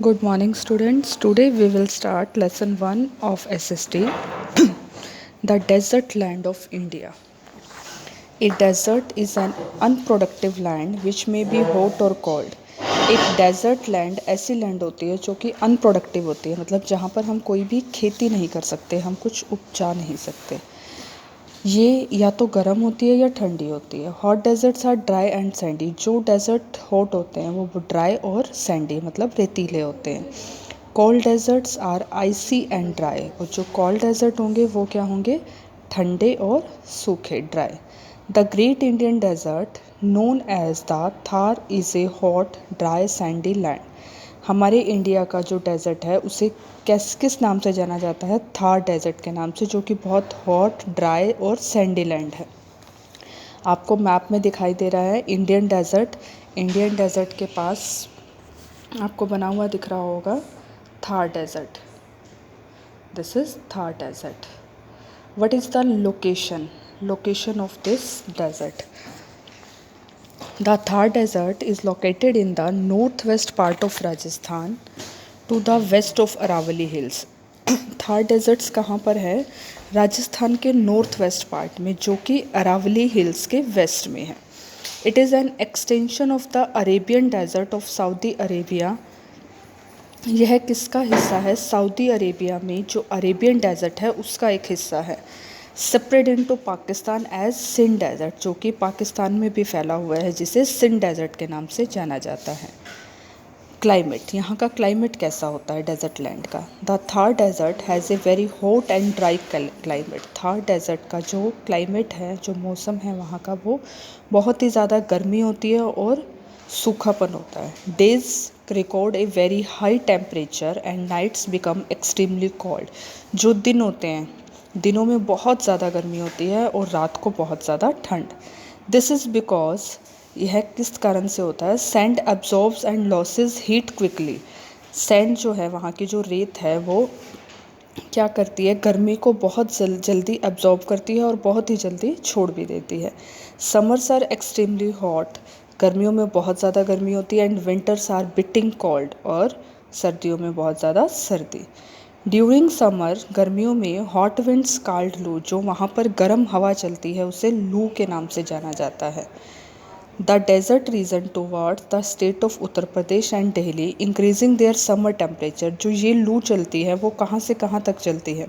Good morning, students. Today we will start lesson 1 of SST, the desert land of India. A desert is an unproductive land which may be hot or cold. एक desert land ऐसी land होती है जो कि unproductive होती है, मतलब जहाँ पर हम कोई भी खेती नहीं कर सकते, हम कुछ उपजा नहीं सकते। ये या तो गर्म होती है या ठंडी होती है। Hot deserts are dry and sandy. जो डेजर्ट हॉट होते हैं वो ड्राई और सैंडी मतलब रेतीले होते हैं। Cold deserts are icy and dry. और जो कोल्ड डेजर्ट होंगे वो क्या होंगे? ठंडे और सूखे, dry. The great Indian desert known as the Thar is a hot dry sandy land. हमारे इंडिया का जो डेजर्ट है उसे किस नाम से जाना जाता है? थार डेजर्ट के नाम से, जो कि बहुत हॉट, ड्राई और सैंडी लैंड है। आपको मैप में दिखाई दे रहा है इंडियन डेजर्ट। इंडियन डेजर्ट के पास आपको बना हुआ दिख रहा होगा Thar desert. This is Thar desert. What is the location of this desert? The Thar Desert is located in the northwest part of Rajasthan to the west of Aravalli Hills. Thar deserts कहाँ पर है? राजस्थान के नॉर्थ वेस्ट पार्ट में, जो कि Aravalli hills के west में है। It is an extension of the Arabian desert of Saudi Arabia. यह किसका हिस्सा है? सऊदी अरेबिया में जो अरेबियन डेजर्ट है उसका एक हिस्सा है। Separate into Pakistan as Sindh desert, जो कि पाकिस्तान में भी फैला हुआ है, जिसे सिंध डेजर्ट के नाम से जाना जाता है। क्लाइमेट, यहाँ का क्लाइमेट कैसा होता है डेजर्ट लैंड का? The Thar desert has a very hot and dry climate. Thar desert का जो क्लाइमेट है, जो मौसम है वहाँ का, वो बहुत ही ज़्यादा गर्मी होती है और सूखापन होता है। Days record a very high temperature and nights become extremely cold. जो दिन होते हैं, दिनों में बहुत ज़्यादा गर्मी होती है और रात को बहुत ज़्यादा ठंड। दिस इज़ बिकॉज, यह किस कारण से होता है? Sand absorbs and losses heat quickly. Sand जो है, वहाँ की जो रेत है, वो क्या करती है? गर्मी को बहुत जल्दी एब्जॉर्ब करती है और बहुत ही जल्दी छोड़ भी देती है। Summers are extremely hot. गर्मियों में बहुत ज़्यादा गर्मी होती है। And winters are biting cold. और सर्दियों में बहुत ज़्यादा सर्दी। ड्यूरिंग समर, गर्मियों में हॉट विंड्स कॉल्ड लू, जो वहाँ पर गर्म हवा चलती है उसे लू के नाम से जाना जाता है। The desert region towards the state of Uttar Pradesh and Delhi increasing their summer temperature. जो ये लू चलती है वो कहाँ से कहाँ तक चलती है?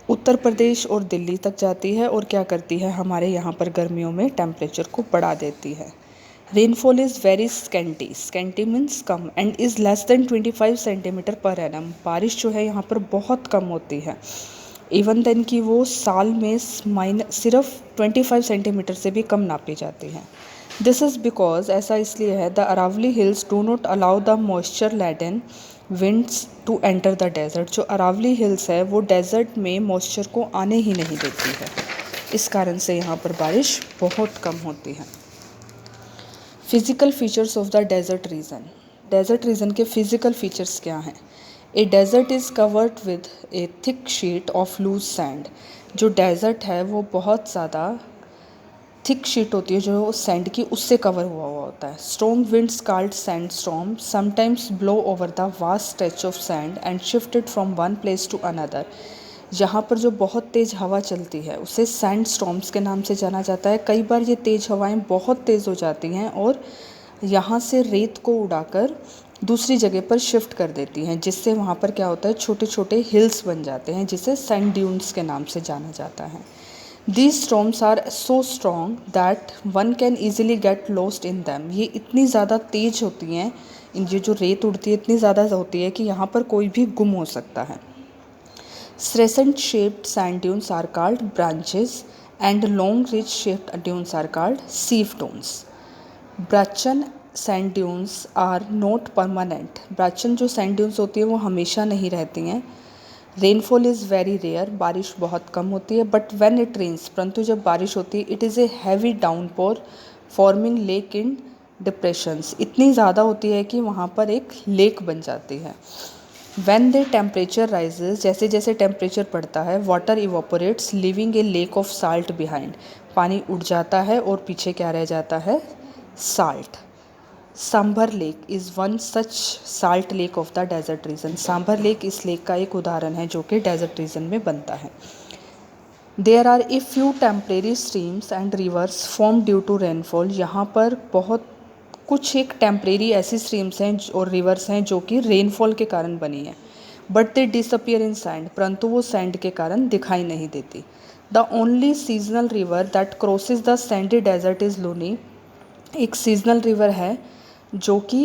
उत्तर प्रदेश और दिल्ली तक जाती है और क्या करती है? हमारे यहाँ पर गर्मियों में टेम्परेचर को बढ़ा देती है। Rainfall is very scanty means come, and is less than 25 centimetre per annum. बारिश जो है यहाँ पर बहुत कम होती है। इवन देन कि वो साल में सिर्फ 25 सेंटीमीटर से भी कम नापी जाती है। दिस इज़ बिकॉज, ऐसा इसलिए है, the Aravalli hills do not allow the moisture laden winds to enter the desert. जो अरावली हिल्स है वो डेजर्ट में मॉइस्चर को आने ही नहीं देती है। इस कारण से यहाँ पर बारिश बहुत कम होती है। Physical features of the desert region. Desert region के फिजिकल फीचर्स क्या हैं? A desert is covered with a thick sheet of loose sand. जो डेजर्ट है वो बहुत ज़्यादा थिक शीट होती है जो सैंड की, उससे कवर हुआ होता है। Strong winds called sand storm sometimes blow over the vast stretch of sand and shifted from one place to another. यहाँ पर जो बहुत तेज़ हवा चलती है उसे सैंड स्टॉर्म्स के नाम से जाना जाता है। कई बार ये तेज़ हवाएं बहुत तेज़ हो जाती हैं और यहाँ से रेत को उड़ाकर दूसरी जगह पर शिफ्ट कर देती हैं, जिससे वहाँ पर क्या होता है? छोटे छोटे हिल्स बन जाते हैं, जिसे सैंड ड्यून्स के नाम से जाना जाता है। These storms are so strong that one can easily get lost in them. ये इतनी ज़्यादा तेज होती हैं, ये जो रेत उड़ती है इतनी ज़्यादा होती है कि यहाँ पर कोई भी गुम हो सकता है। Crescent shaped sand dunes are called branches and long ridge shaped dunes are called sieve dunes. Brachen sand dunes are not permanent. Brachen जो sand dunes होती है वो हमेशा नहीं रहती हैं। रेनफॉल इज़ वेरी रेयर, बारिश बहुत कम होती है। बट व्हेन इट रेन्स, परंतु जब बारिश होती है, it is a heavy downpour forming lake in depressions. इतनी ज़्यादा होती है कि वहाँ पर एक लेक बन जाती है। व्हेन द टेम्परेचर राइजेस, जैसे जैसे टेम्परेचर बढ़ता है, water evaporates leaving a lake of salt behind. पानी उड़ जाता है और पीछे क्या रह जाता है? Salt. Sambhar lake is one such salt lake of the desert region. Sambhar lake इस लेक का एक उदाहरण है जो कि डेजर्ट रीजन में बनता है। There are a few temporary streams and rivers form due to rainfall. यहाँ पर बहुत कुछ एक टेम्परेरी ऐसी स्ट्रीम्स हैं और रिवर्स हैं जो कि रेनफॉल के कारण बनी है। But they disappear in sand, परंतु वो सैंड के कारण दिखाई नहीं देती। The only seasonal river that crosses the sandy desert is Luni. एक सीजनल रिवर है जो कि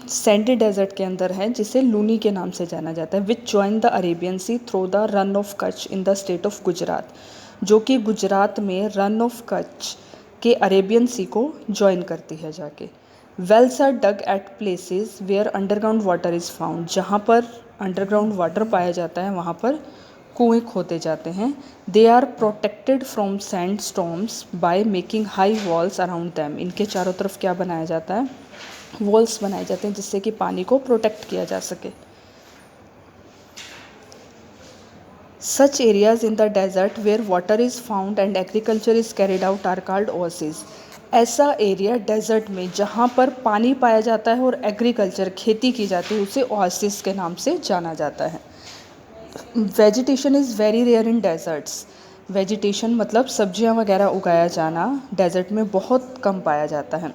सैंडी डेजर्ट के अंदर है, जिसे लूनी के नाम से जाना जाता है। Which join the Arabian sea through the Rann of Kutch in the state of Gujarat, जो कि गुजरात में रन ऑफ कच्छ के अरेबियन सी को ज्वाइन करती है जाके। Wells are dug at places where underground water is found. जहाँ पर अंडरग्राउंड वाटर पाया जाता है वहाँ पर कुएँ खोदे जाते हैं। They are protected from sand storms by making high walls around them. इनके चारों तरफ क्या बनाया जाता है? वॉल्स बनाए जाते हैं जिससे कि पानी को प्रोटेक्ट किया जा सके। Such areas in the desert where water is found and agriculture is carried out are called oasis. ऐसा एरिया डेजर्ट में जहाँ पर पानी पाया जाता है और एग्रीकल्चर खेती की जाती है उसे ओएसिस के नाम से जाना जाता है। Vegetation is very rare in deserts. Vegetation मतलब सब्जियां वगैरह उगाया जाना डेजर्ट में बहुत कम पाया जाता है।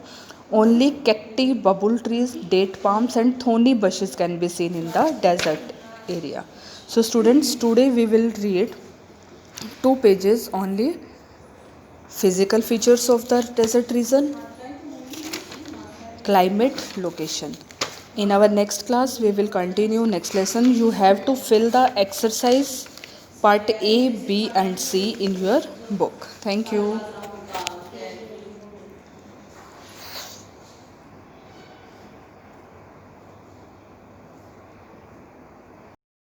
Only cacti, babul trees, date palms and thorny bushes can be seen in the desert area. So students, today we will read 2 pages only. Physical features of the desert region, climate, location. In our next class we will continue next lesson. You have to fill the exercise part A, B and C in your book. Thank you.